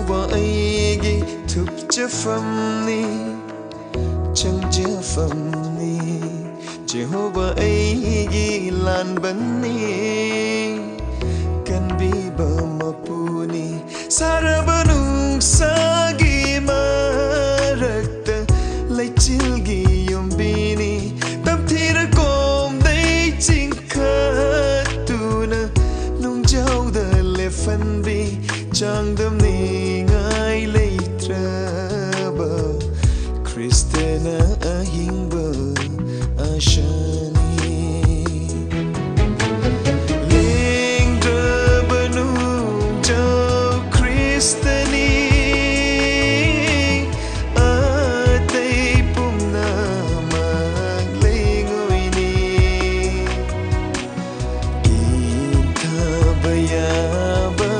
Jehovah aigi thup jafamni changjafamni Jehovah aigi lanbanni kanbiba mapuni sarabanu sagi marakta laichilgi yumbini tamthira kom dai chingkhatuna nungjauda lefanbi changdamni ngai leitraba Kristana ahingba ashani lingdrabanu jau Kristani atai pumna maglingoini intabayaba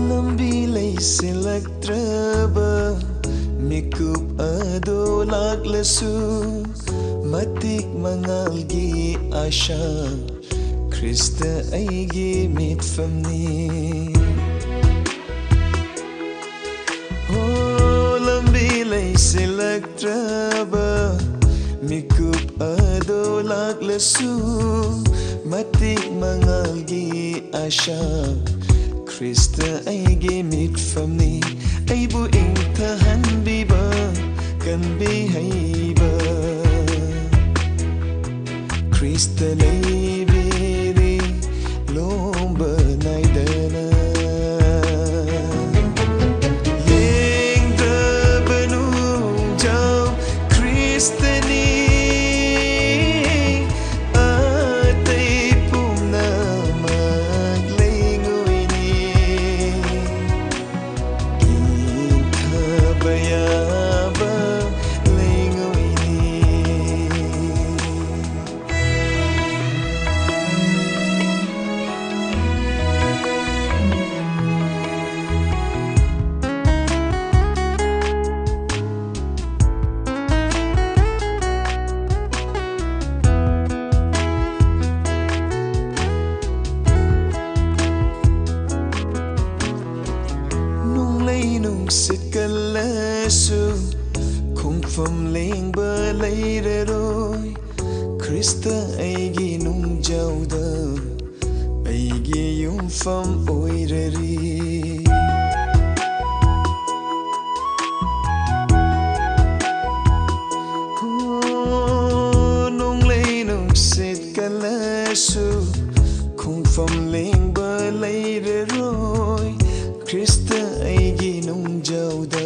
lambi leisilaktraba mikup ado laklasu matik mangalgi asha Krista aigi mitfamni oh lambi leisilaktraba mikup ado laklasu matik mangalgi asha Krista aigi mitfamni aibu ingtahan biba kan bihaiba Krista laibiri lomba naidana lingdrabanu jau Kristani Sikalasu kungfam lengba leireroi Krista aigi nungjauda aigi yumfam oireri nonglei nung sikalasu kungfam lengba leireroi Krista aigi nungjauda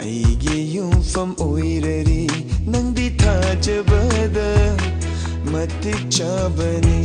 aigi yumfam oireri nangdi thajabada matik chabani